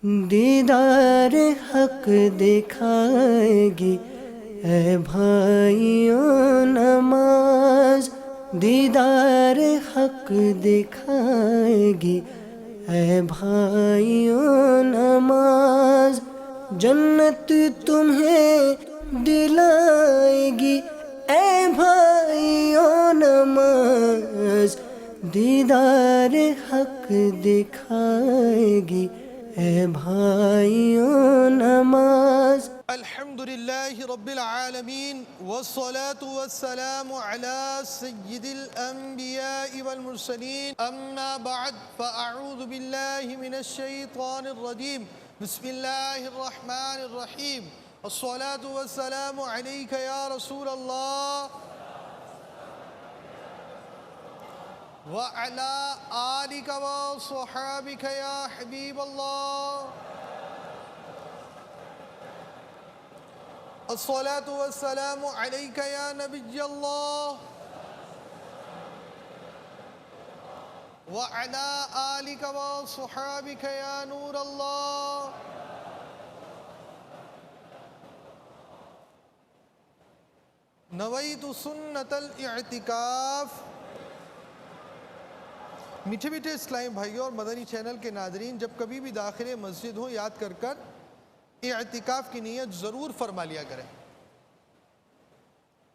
دیدار حق دکھائے گی اے بھائیوں نماز، دیدار حق دکھائے گی اے بھائیوں نماز، جنت تمہیں دلائے گی اے بھائیوں نماز، دیدار حق دکھائے گی اے بھائیوں نماز۔ الحمدللہ رب العالمین والصلاة والسلام على سید الانبیاء والمرسلین، اما بعد فاعوذ باللہ من الشیطان الرجیم، بسم اللہ الرحمن الرحیم، الصلاة والسلام علیک یا رسول اللہ وعلى آلک وصحابک یا حبیب اللہ، الصلاة والسلام علیک یا نبی اللہ وعلى آلک وصحابک یا نور اللہ۔ نویت سنت الاعتکاف۔ میٹھے میٹھے اسلامی بھائیوں اور مدنی چینل کے ناظرین، جب کبھی بھی داخل مسجد ہو یاد کر اعتکاف کی نیت ضرور فرما لیا کریں۔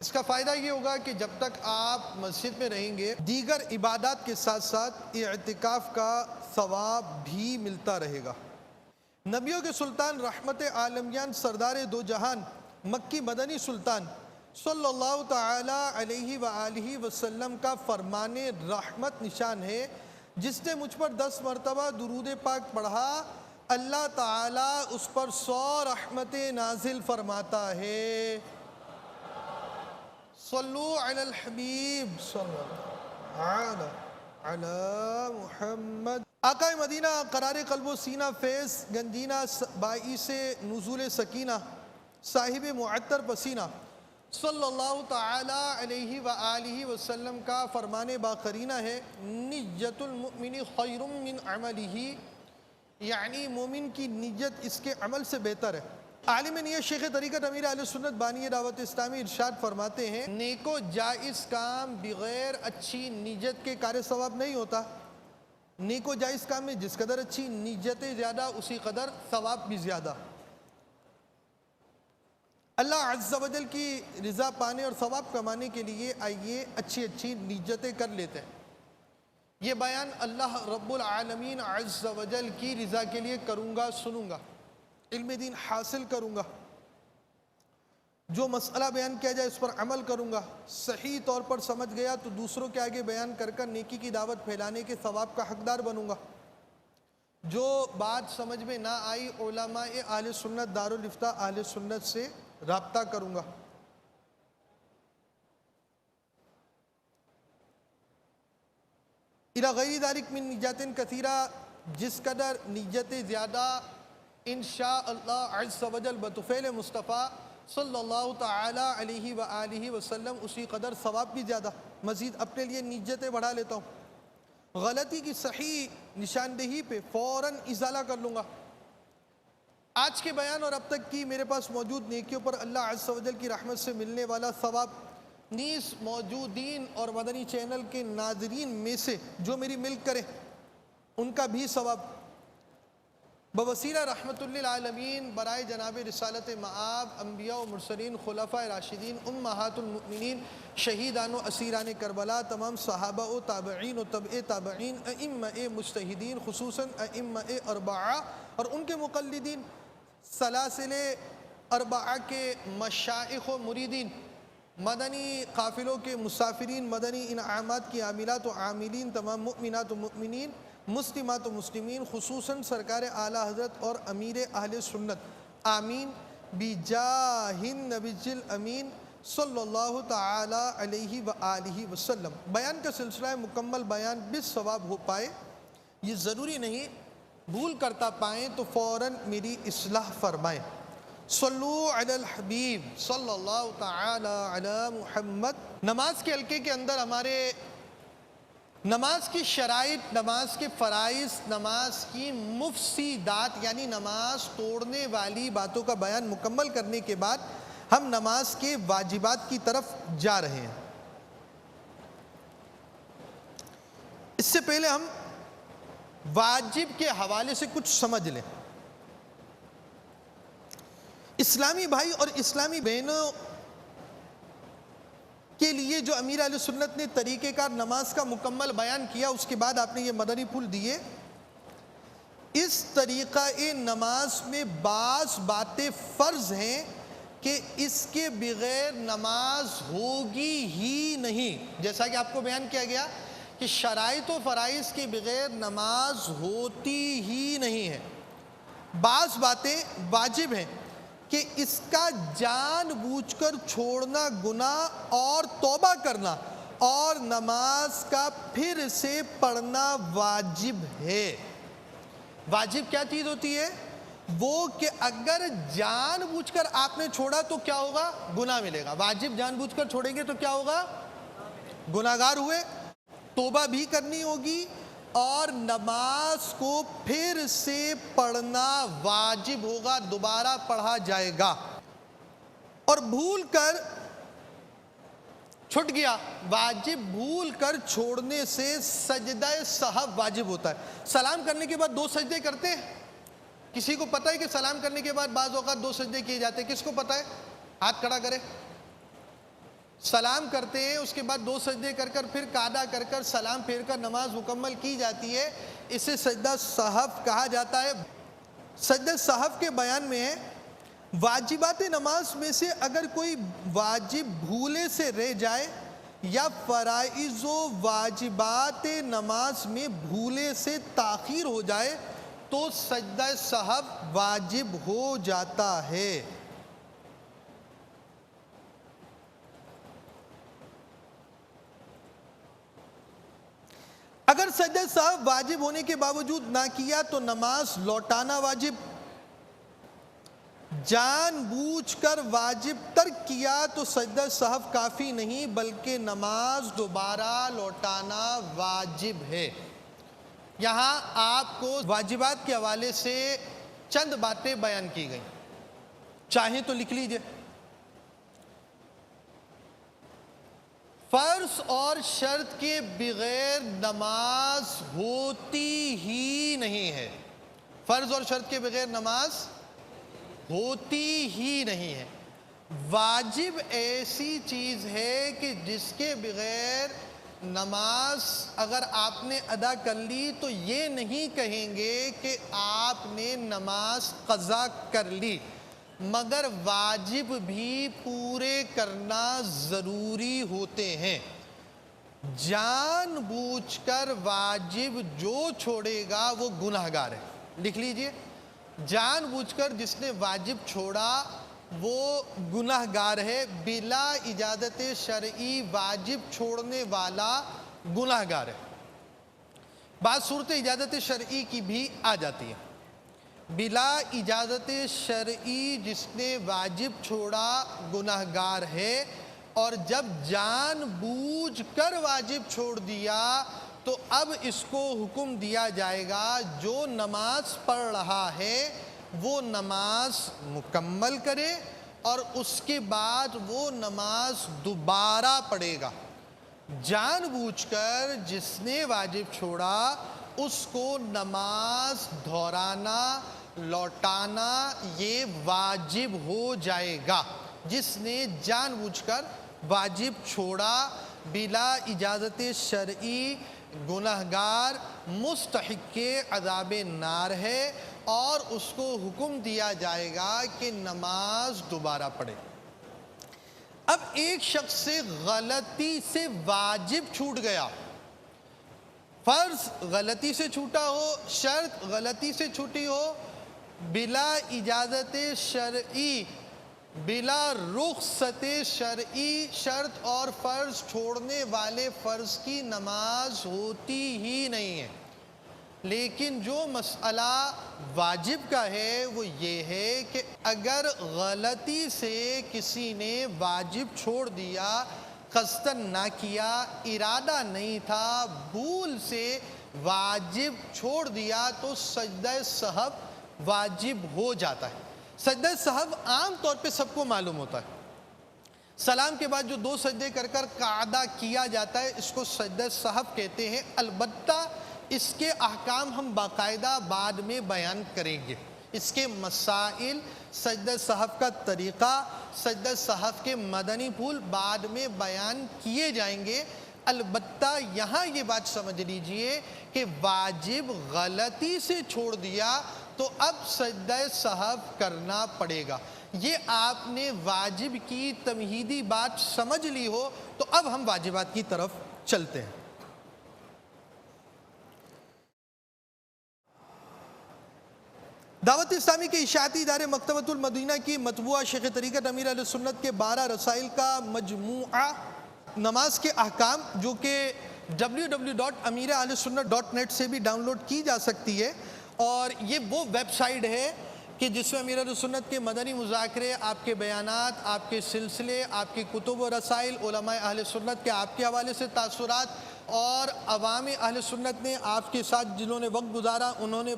اس کا فائدہ یہ ہوگا کہ جب تک آپ مسجد میں رہیں گے دیگر عبادات کے ساتھ ساتھ اعتکاف کا ثواب بھی ملتا رہے گا۔ نبیوں کے سلطان رحمت عالمیان سردار دو جہان مکی مدنی سلطان صلی اللہ تعالی علیہ وآلہ وسلم کا فرمان رحمت نشان ہے، جس نے مجھ پر 10 مرتبہ درود پاک پڑھا اللہ تعالیٰ اس پر 100 رحمتیں نازل فرماتا ہے۔ صلو علی الحبیب صلی اللہ علی محمد۔ آقا مدینہ قرار قلب و سینہ فیض گنجینہ باعث نزول سکینہ صاحب معطر پسینہ صلی اللہ تعالی علیہ وآلہ وسلم کا فرمان باقرینہ ہے، نیت المؤمن خیر من عملہ، یعنی مومن کی نیت اس کے عمل سے بہتر ہے۔ عالم نیت شیخ طریقت امیر اہل سنت بانی دعوت اسلامی ارشاد فرماتے ہیں، نیک و جائز کام بغیر اچھی نیت کے کار ثواب نہیں ہوتا۔ نیک و جائز کام میں جس قدر اچھی نیتیں زیادہ اسی قدر ثواب بھی زیادہ۔ اللہ عز و جل کی رضا پانے اور ثواب کمانے کے لیے آئیے اچھی اچھی نیتیں کر لیتے ہیں۔ یہ بیان اللہ رب العالمین عز و جل کی رضا کے لیے کروں گا، سنوں گا، علم دین حاصل کروں گا، جو مسئلہ بیان کیا جائے اس پر عمل کروں گا، صحیح طور پر سمجھ گیا تو دوسروں کے آگے بیان کر نیکی کی دعوت پھیلانے کے ثواب کا حقدار بنوں گا، جو بات سمجھ میں نہ آئی علماء اہل سنت دارالفتہ اہل سنت سے رابطہ کروں گا۔ اِلَى غَيْرِ ذَلِكَ مِن نِّجَّاتٍ كَثِيرَةٍ، جس قدر نیتیں زیادہ انشاءاللہ عز و جل بطفیل مصطفیٰ صلی اللہ تعالی علیہ وآلہ وسلم اسی قدر ثواب بھی زیادہ۔ مزید اپنے لیے نیتیں بڑھا لیتا ہوں، غلطی کی صحیح نشاندہی پہ فوراً ازالہ کر لوں گا۔ آج کے بیان اور اب تک کی میرے پاس موجود نیکیوں پر اللہ عز و جل کی رحمت سے ملنے والا ثواب نیز موجودین اور مدنی چینل کے ناظرین میں سے جو میری ملک کریں ان کا بھی ثواب بوسیلہ رحمت للعالمین برائے جناب رسالت مآب انبیاء و مرسلین خلفاء راشدین امہات المؤمنین شہیدان و اسیران کربلا تمام صحابہ و تابعین و تبع تابعین ائمہ مجتہدین خصوصاً ائمہ اربعہ اور ان کے مقلدین سلاسل اربعہ کے مشائخ و مریدین مدنی قافلوں کے مسافرین مدنی انعامات کی عاملات و عاملین تمام مؤمنات و مؤمنین مسلمات و مسلمین خصوصاً سرکار اعلیٰ حضرت اور امیر اہل سنت آمین بجاہ النبی الامین صلی اللہ تعالی علیہ وآلہ وسلم۔ بیان کا سلسلہ مکمل بیان بالثواب ہو پائے یہ ضروری نہیں، بھول کرتا پائیں تو فوراً میری اصلاح فرمائیں۔ صلو علی الحبیب صلی اللہ تعالی علی محمد۔ نماز کے حلقے کے اندر ہمارے نماز کی شرائط، نماز کے فرائض، نماز کی مفسدات یعنی نماز توڑنے والی باتوں کا بیان مکمل کرنے کے بعد ہم نماز کے واجبات کی طرف جا رہے ہیں۔ اس سے پہلے ہم واجب کے حوالے سے کچھ سمجھ لیں۔ اسلامی بھائی اور اسلامی بہنوں کے لیے جو امیر اہل سنت نے طریقہ کار نماز کا مکمل بیان کیا، اس کے بعد آپ نے یہ مدنی پھول دیے، اس طریقہ نماز میں بعض باتیں فرض ہیں کہ اس کے بغیر نماز ہوگی ہی نہیں۔ جیسا کہ آپ کو بیان کیا گیا کہ شرائط و فرائض کے بغیر نماز ہوتی ہی نہیں ہے۔ بعض باتیں واجب ہیں کہ اس کا جان بوجھ کر چھوڑنا گناہ اور توبہ کرنا اور نماز کا پھر سے پڑھنا واجب ہے۔ واجب کیا چیز ہوتی ہے؟ وہ کہ اگر جان بوجھ کر آپ نے چھوڑا تو کیا ہوگا؟ گناہ ملے گا۔ واجب جان بوجھ کر چھوڑیں گے تو کیا ہوگا؟ گناہگار ہوئے، توبہ بھی کرنی ہوگی اور نماز کو پھر سے پڑھنا واجب ہوگا، دوبارہ پڑھا جائے گا۔ اور بھول کر چھٹ گیا، واجب بھول کر چھوڑنے سے سجدہ سہو واجب ہوتا ہے۔ سلام کرنے کے بعد 2 سجدے کرتے ہیں؟ کسی کو پتہ ہے کہ سلام کرنے کے بعد بعض اوقات 2 سجدے کیے جاتے ہیں؟ کس کو پتہ ہے؟ ہاتھ کھڑا کرے۔ سلام کرتے ہیں، اس کے بعد 2 سجدے کر کر پھر قعدہ کر کر سلام پھیر کر نماز مکمل کی جاتی ہے، اسے سجدہ سہو کہا جاتا ہے۔ سجدہ سہو کے بیان میں ہے واجبات نماز میں سے اگر کوئی واجب بھولے سے رہ جائے یا فرائض و واجبات نماز میں بھولے سے تاخیر ہو جائے تو سجدہ سہو واجب ہو جاتا ہے۔ اگر سجدہ سہو واجب ہونے کے باوجود نہ کیا تو نماز لوٹانا واجب۔ جان بوجھ کر واجب ترک کیا تو سجدہ سہو کافی نہیں بلکہ نماز دوبارہ لوٹانا واجب ہے۔ یہاں آپ کو واجبات کے حوالے سے چند باتیں بیان کی گئیں، چاہیں تو لکھ لیجئے۔ فرض اور شرط کے بغیر نماز ہوتی ہی نہیں ہے۔ فرض اور شرط کے بغیر نماز ہوتی ہی نہیں ہے۔ واجب ایسی چیز ہے کہ جس کے بغیر نماز اگر آپ نے ادا کر لی تو یہ نہیں کہیں گے کہ آپ نے نماز قضا کر لی، مگر واجب بھی پورے کرنا ضروری ہوتے ہیں۔ جان بوجھ کر واجب جو چھوڑے گا وہ گناہگار ہے۔ لکھ لیجئے، جان بوجھ کر جس نے واجب چھوڑا وہ گناہگار ہے، بلا اجازت شرعی واجب چھوڑنے والا گناہگار ہے۔ بعض صورت اجازت شرعی کی بھی آ جاتی ہے۔ بلا اجازت شرعی جس نے واجب چھوڑا گناہگار ہے، اور جب جان بوجھ کر واجب چھوڑ دیا تو اب اس کو حکم دیا جائے گا جو نماز پڑھ رہا ہے وہ نماز مکمل کرے اور اس کے بعد وہ نماز دوبارہ پڑھے گا۔ جان بوجھ کر جس نے واجب چھوڑا اس کو نماز دہرانا، لوٹانا یہ واجب ہو جائے گا۔ جس نے جان بوجھ کر واجب چھوڑا بلا اجازت شرعی گناہگار مستحق عذاب نار ہے اور اس کو حکم دیا جائے گا کہ نماز دوبارہ پڑھے۔ اب ایک شخص سے غلطی سے واجب چھوٹ گیا، فرض غلطی سے چھوٹا ہو، شرط غلطی سے چھوٹی ہو، بلا اجازت شرعی، بلا رخصت شرعی شرط اور فرض چھوڑنے والے فرض کی نماز ہوتی ہی نہیں ہے۔ لیکن جو مسئلہ واجب کا ہے وہ یہ ہے کہ اگر غلطی سے کسی نے واجب چھوڑ دیا قصدن نہ کیا، ارادہ نہیں تھا، بھول سے واجب چھوڑ دیا تو سجدہ سہو واجب ہو جاتا ہے۔ سجدہ سہو عام طور پہ سب کو معلوم ہوتا ہے، سلام کے بعد جو 2 سجدے کر کر قعدہ کیا جاتا ہے اس کو سجدہ سہو کہتے ہیں، البتہ اس کے احکام ہم باقاعدہ بعد میں بیان کریں گے، اس کے مسائل، سجدہ سہو کا طریقہ، سجدہ سہو کے مدنی پھول بعد میں بیان کیے جائیں گے۔ البتہ یہاں یہ بات سمجھ لیجئے کہ واجب غلطی سے چھوڑ دیا تو اب سجدہ سہو کرنا پڑے گا۔ یہ آپ نے واجب کی تمہیدی بات سمجھ لی ہو تو اب ہم واجبات کی طرف چلتے ہیں۔ دعوت اسلامی کے اشاعتی ادارے مکتبۃ المدینہ کی مطبوعہ شیخ طریقت امیر اہل سنت کے 12 رسائل کا مجموعہ نماز کے احکام، جو کہ www.amirahlsunnat.net سے بھی ڈاؤن لوڈ کی جا سکتی ہے، اور یہ وہ ویب سائٹ ہے کہ جس میں امیر اہل سنت کے مدنی مذاکرے، آپ کے بیانات، آپ کے سلسلے، آپ کی کتب و رسائل، علماء اہل سنت کے آپ کے حوالے سے تاثرات، اور عوام اہل سنت نے آپ کے ساتھ جنہوں نے وقت گزارا انہوں نے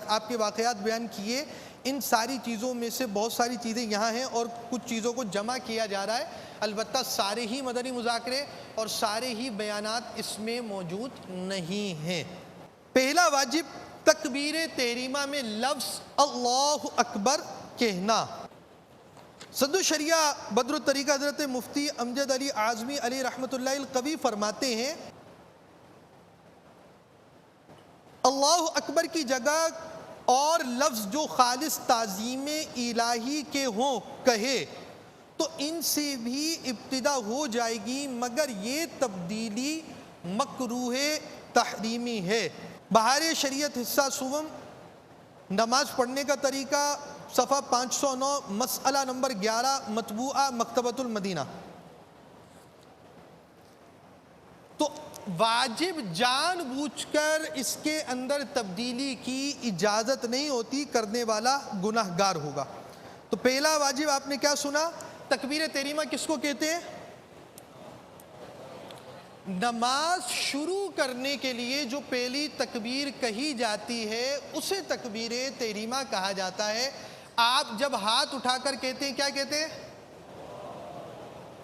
آپ کے واقعات بیان کیے، ان ساری چیزوں میں سے بہت ساری چیزیں یہاں ہیں اور کچھ چیزوں کو جمع کیا جا رہا ہے۔ البتہ سارے ہی مدنی مذاکرے اور سارے ہی بیانات اس میں موجود نہیں ہیں۔ پہلا واجب تکبیر تحریمہ میں لفظ اللہ اکبر کہنا۔ صدر الشریعہ بدر الطریقہ حضرت مفتی امجد علی اعظمی علیہ رحمۃ اللہ القوی فرماتے ہیں، اللہ اکبر کی جگہ اور لفظ جو خالص تعظیم الہی کے ہوں کہے تو ان سے بھی ابتدا ہو جائے گی، مگر یہ تبدیلی مکروہ تحریمی ہے۔ بہار شریعت حصہ سوم، نماز پڑھنے کا طریقہ، صفحہ 509، مسئلہ نمبر 11، مطبوعہ مکتبۃ المدینہ۔ تو واجب جان بوجھ کر اس کے اندر تبدیلی کی اجازت نہیں ہوتی، کرنے والا گناہگار ہوگا۔ تو پہلا واجب آپ نے کیا سنا؟ تکبیر تحریمہ کس کو کہتے ہیں؟ نماز شروع کرنے کے لیے جو پہلی تکبیر کہی جاتی ہے اسے تکبیر تحریمہ کہا جاتا ہے۔ آپ جب ہاتھ اٹھا کر کہتے ہیں، کیا کہتے ہیں؟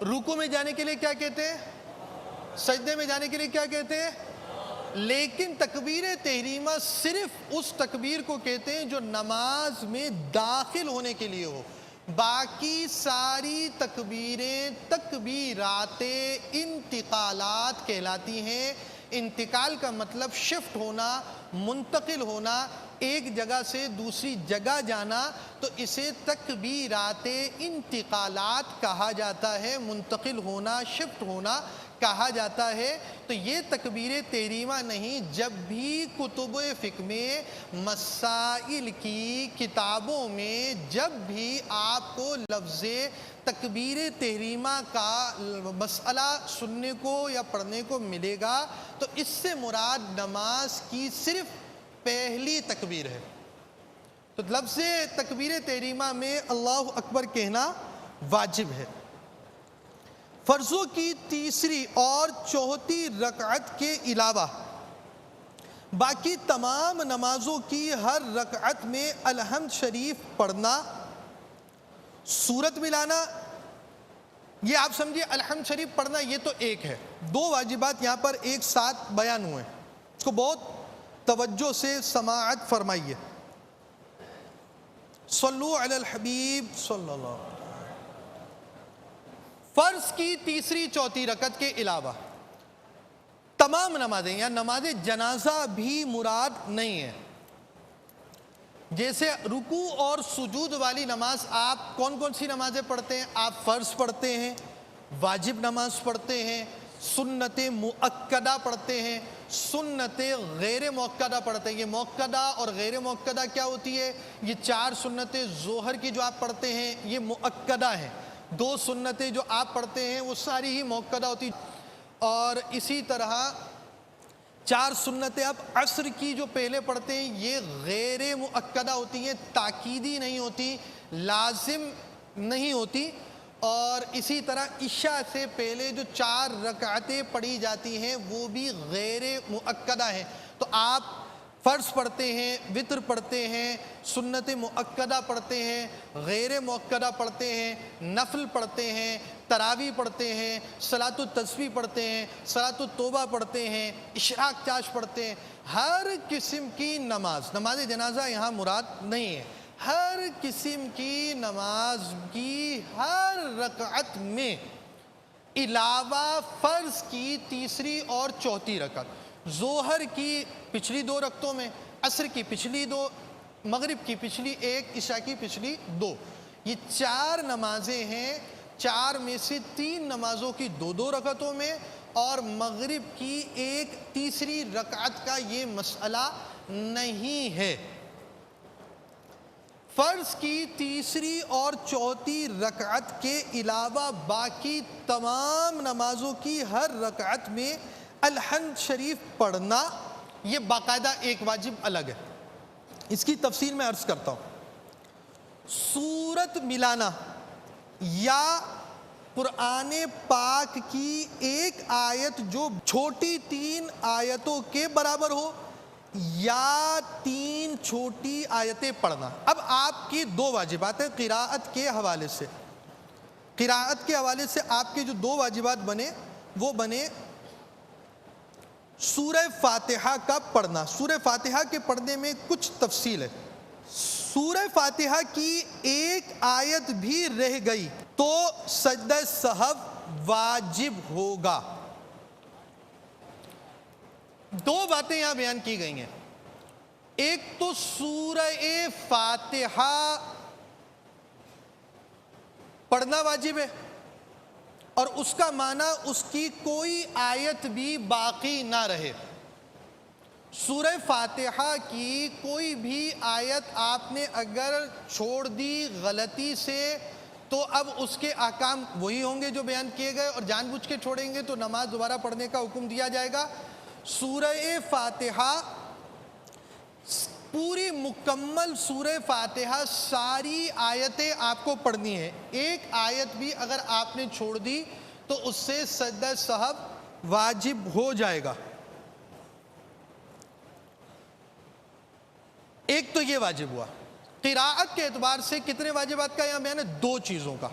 رکوع میں جانے کے لیے کیا کہتے ہیں؟ سجدے میں جانے کے لیے کیا کہتے ہیں؟ لیکن تکبیر تحریمہ صرف اس تکبیر کو کہتے ہیں جو نماز میں داخل ہونے کے لیے ہو۔ باقی ساری تکبیریں تکبیرات انتقالات کہلاتی ہیں۔ انتقال کا مطلب شفٹ ہونا، منتقل ہونا، ایک جگہ سے دوسری جگہ جانا، تو اسے تکبیرات انتقالات کہا جاتا ہے، منتقل ہونا، شفٹ ہونا کہا جاتا ہے۔ تو یہ تکبیر تحریمہ نہیں، جب بھی کتب فقہ میں، مسائل کی کتابوں میں جب بھی آپ کو لفظ تکبیر تحریمہ کا مسئلہ سننے کو یا پڑھنے کو ملے گا تو اس سے مراد نماز کی صرف پہلی تکبیر ہے۔ تو لفظ تکبیر تحریمہ میں اللہ اکبر کہنا واجب ہے۔ فرضوں کی تیسری اور چوتھی رکعت کے علاوہ باقی تمام نمازوں کی ہر رکعت میں الحمد شریف پڑھنا، سورت ملانا، یہ آپ سمجھے الحمد شریف پڑھنا یہ تو ایک ہے۔ 2 واجبات یہاں پر ایک ساتھ بیان ہوئے ہیں، اس کو بہت توجہ سے سماعت فرمائیے۔ صلو علی الحبیب صلی اللہ علیہ وسلم۔ فرض کی تیسری چوتھی رکعت کے علاوہ تمام نمازیں یا نماز جنازہ بھی مراد نہیں ہے۔ جیسے رکوع اور سجود والی نماز آپ کون کون سی نمازیں پڑھتے ہیں؟ آپ فرض پڑھتے ہیں، واجب نماز پڑھتے ہیں، سنت مؤکدہ پڑھتے ہیں، سنت غیر مؤکدہ پڑھتے ہیں۔ یہ مؤکدہ اور غیر مؤکدہ کیا ہوتی ہے؟ یہ 4 سنتیں ظہر کی جو آپ پڑھتے ہیں یہ مؤکدہ ہیں، 2 سنتیں جو آپ پڑھتے ہیں وہ ساری ہی مؤکدہ ہوتی، اور اسی طرح 4 سنتیں آپ عصر کی جو پہلے پڑھتے ہیں یہ غیر مؤکدہ ہوتی ہیں، تاکیدی نہیں ہوتی، لازم نہیں ہوتی۔ اور اسی طرح عشاء سے پہلے جو 4 رکعتیں پڑھی جاتی ہیں وہ بھی غیر مؤکدہ ہیں. تو آپ فرض پڑھتے ہیں، وتر پڑھتے ہیں، سنت مؤکدہ پڑھتے ہیں، غیر مؤکدہ پڑھتے ہیں، نفل پڑھتے ہیں، تراویح پڑھتے ہیں، صلاۃ التسبیح پڑھتے ہیں، صلاۃ التوبہ پڑھتے ہیں، اشراق چاش پڑھتے ہیں. ہر قسم کی نماز جنازہ یہاں مراد نہیں ہے. ہر قسم کی نماز کی ہر رکعت میں علاوہ فرض کی تیسری اور چوتھی رکعت، ظہر کی پچھلی 2 رکعتوں میں، عصر کی پچھلی 2، مغرب کی پچھلی 1، عشاء کی پچھلی 2، یہ 4 نمازیں ہیں. 4 میں سے 3 نمازوں کی 2 رکعتوں میں، اور مغرب کی 1 تیسری رکعت کا یہ مسئلہ نہیں ہے. فرض کی تیسری اور چوتھی رکعت کے علاوہ باقی تمام نمازوں کی ہر رکعت میں الحمد شریف پڑھنا یہ باقاعدہ ایک واجب الگ ہے. اس کی تفصیل میں عرض کرتا ہوں. سورت ملانا یا قرآن پاک کی ایک آیت جو چھوٹی 3 آیتوں کے برابر ہو یا 3 چھوٹی آیتیں پڑھنا. اب آپ کی 2 واجبات ہیں قراءت کے حوالے سے. قراءت کے حوالے سے آپ کے جو 2 واجبات بنے وہ بنے سورہ فاتحہ کا پڑھنا. سورہ فاتحہ کے پڑھنے میں کچھ تفصیل ہے. سورہ فاتحہ کی ایک آیت بھی رہ گئی تو سجدہ سہو واجب ہوگا. 2 باتیں یہاں بیان کی گئی ہیں. ایک تو سورہ فاتحہ پڑھنا واجب ہے، اور اس کا معنی اس کی کوئی آیت بھی باقی نہ رہے. سورہ فاتحہ کی کوئی بھی آیت آپ نے اگر چھوڑ دی غلطی سے تو اب اس کے احکام وہی ہوں گے جو بیان کیے گئے، اور جان بوجھ کے چھوڑیں گے تو نماز دوبارہ پڑھنے کا حکم دیا جائے گا. سورہ فاتحہ پوری مکمل سورہ فاتحہ ساری آیتیں آپ کو پڑھنی ہیں. ایک آیت بھی اگر آپ نے چھوڑ دی تو اس سے سجدہ سہو واجب ہو جائے گا. ایک تو یہ واجب ہوا. قراءت کے اعتبار سے کتنے واجبات کا یہاں بیان ہے؟ 2 چیزوں کا.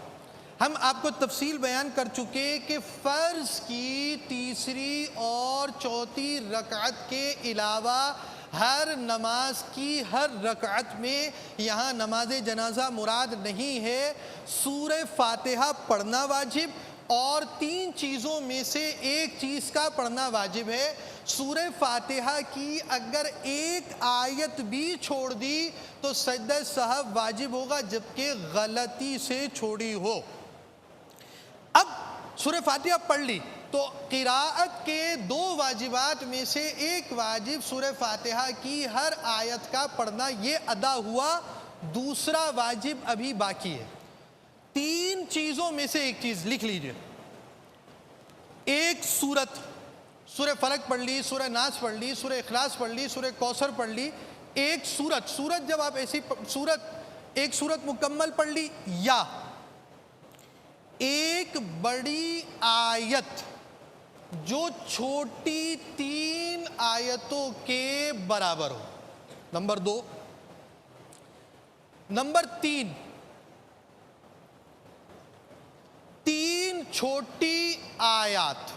ہم آپ کو تفصیل بیان کر چکے کہ فرض کی تیسری اور چوتھی رکعت کے علاوہ ہر نماز کی ہر رکعت میں یہاں نماز جنازہ مراد نہیں ہے. سورہ فاتحہ پڑھنا واجب، اور 3 چیزوں میں سے ایک چیز کا پڑھنا واجب ہے. سورہ فاتحہ کی اگر ایک آیت بھی چھوڑ دی تو سجدہ سہو واجب ہوگا جبکہ غلطی سے چھوڑی ہو. اب سورہ فاتحہ پڑھ لی تو قراءت کے 2 واجبات میں سے ایک واجب سورہ فاتحہ کی ہر آیت کا پڑھنا یہ ادا ہوا. دوسرا واجب ابھی باقی ہے. 3 چیزوں میں سے ایک چیز لکھ لیجئے. ایک سورت، سورہ فلق پڑھ لی، سورہ ناس پڑھ لی، سورہ اخلاص پڑھ لی، سورہ کوثر پڑھ لی. ایک سورت جب آپ ایسی ایک سورت مکمل پڑھ لی، یا ایک بڑی آیت جو چھوٹی 3 آیتوں کے برابر ہو. نمبر 2. نمبر 3 چھوٹی آیات.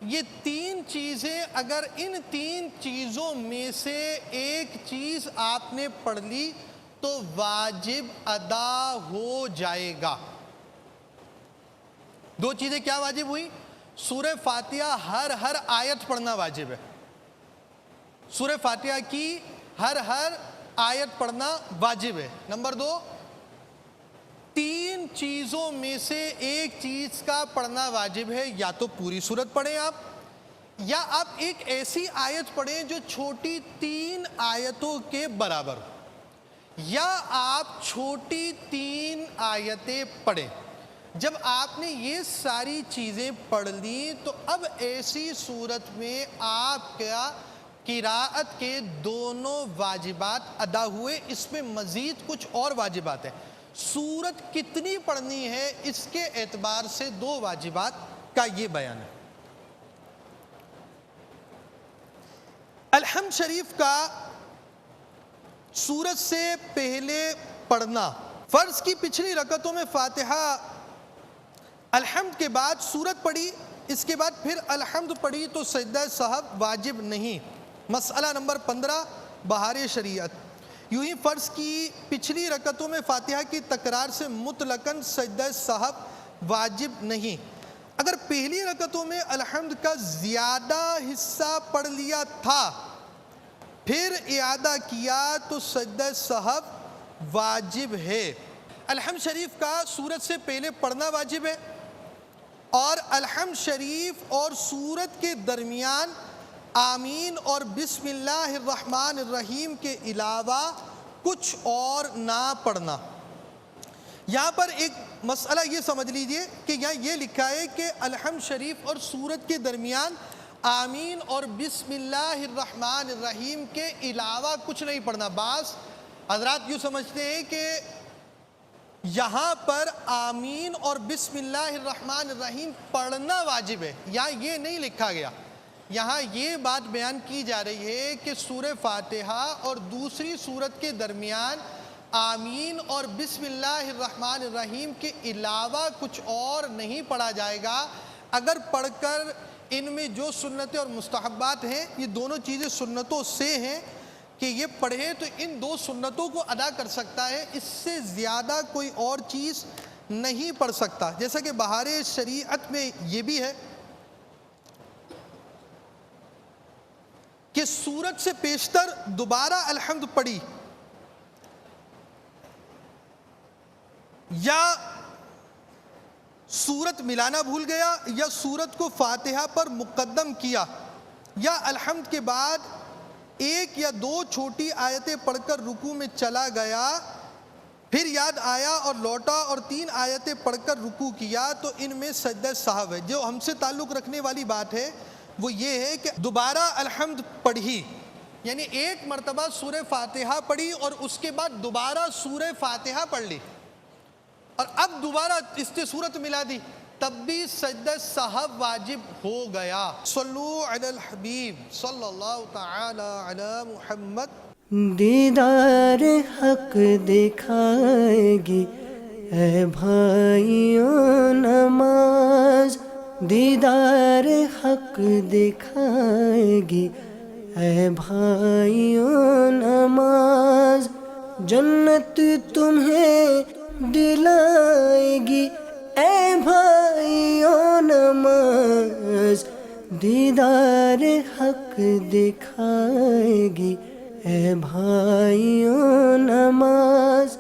یہ 3 چیزیں اگر ان 3 چیزوں میں سے ایک چیز آپ نے پڑھ لی تو واجب ادا ہو جائے گا. 2 چیزیں کیا واجب ہوئی؟ سورہ فاتحہ ہر آیت پڑھنا واجب ہے. سورہ فاتحہ کی ہر آیت پڑھنا واجب ہے. نمبر 2، 3 چیزوں میں سے ایک چیز کا پڑھنا واجب ہے. یا تو پوری سورت پڑھیں آپ، یا آپ ایک ایسی آیت پڑھیں جو چھوٹی 3 آیتوں کے برابر ہو، یا آپ چھوٹی 3 آیتیں پڑھیں. جب آپ نے یہ ساری چیزیں پڑھ لی تو اب ایسی صورت میں آپ کا قراءت کے دونوں واجبات ادا ہوئے. اس میں مزید کچھ اور واجبات ہیں. سورت کتنی پڑھنی ہے اس کے اعتبار سے دو واجبات کا یہ بیان ہے۔ الحمد شریف کا سورت سے پہلے پڑھنا، فرض کی پچھلی رکعتوں میں فاتحہ الحمد کے بعد سورت پڑھی، اس کے بعد پھر الحمد پڑھی تو سجدہ سہو واجب نہیں۔ مسئلہ نمبر 15 بہار شریعت، یوں ہی فرض کی پچھلی رکعتوں میں فاتحہ کی تکرار سے مطلقاً سجدہ سہو واجب نہیں۔ اگر پہلی رکعتوں میں الحمد کا زیادہ حصہ پڑھ لیا تھا پھر اعادہ کیا تو سجدہ سہو واجب ہے۔ الحمد شریف کا سورت سے پہلے پڑھنا واجب ہے، اور الحمد شریف اور سورت کے درمیان آمین اور بسم اللہ الرحمن الرحیم کے علاوہ کچھ اور نہ پڑھنا۔ یہاں پر ایک مسئلہ یہ سمجھ لیجئے کہ یہاں یہ لکھا ہے کہ الحمد شریف اور سورت کے درمیان آمین اور بسم اللہ الرحمن الرحیم کے علاوہ کچھ نہیں پڑھنا۔ بعض حضرات یوں سمجھتے ہیں کہ یہاں پر آمین اور بسم اللہ الرحمن الرحیم پڑھنا واجب ہے، یہاں یہ نہیں لکھا گیا۔ یہاں یہ بات بیان کی جا رہی ہے کہ سورہ فاتحہ اور دوسری سورت کے درمیان آمین اور بسم اللہ الرحمن الرحیم کے علاوہ کچھ اور نہیں پڑھا جائے گا۔ اگر پڑھ کر ان میں جو سنتیں اور مستحبات ہیں، یہ دونوں چیزیں سنتوں سے ہیں کہ یہ پڑھے تو ان دو سنتوں کو ادا کر سکتا ہے، اس سے زیادہ کوئی اور چیز نہیں پڑھ سکتا۔ جیسا کہ بہار شریعت میں یہ بھی ہے کہ سورت سے پیشتر دوبارہ الحمد پڑھی یا سورت ملانا بھول گیا یا سورت کو فاتحہ پر مقدم کیا یا الحمد کے بعد ایک یا دو چھوٹی آیتیں پڑھ کر رکوع میں چلا گیا، پھر یاد آیا اور لوٹا اور 3 آیتیں پڑھ کر رکوع کیا تو ان میں سجدہ سہو ہے۔ جو ہم سے تعلق رکھنے والی بات ہے وہ یہ ہے کہ دوبارہ الحمد پڑھی، یعنی ایک مرتبہ سورہ فاتحہ پڑھی اور اس کے بعد دوبارہ سورہ فاتحہ پڑھ لی اور اب دوبارہ اس سے سورت ملا دی، تب بھی سجدہ سہو واجب ہو گیا۔ صلو علی الحبیب صلی اللہ تعالی علی محمد۔ دیدار حق دکھائے گی اے بھائیوں نماز، دیدار حق دکھائے گی اے بھائیوں نماز، جنت تمہیں دلائے گی اے بھائیوں نماز، دیدار حق دکھائے گی اے بھائیوں نماز۔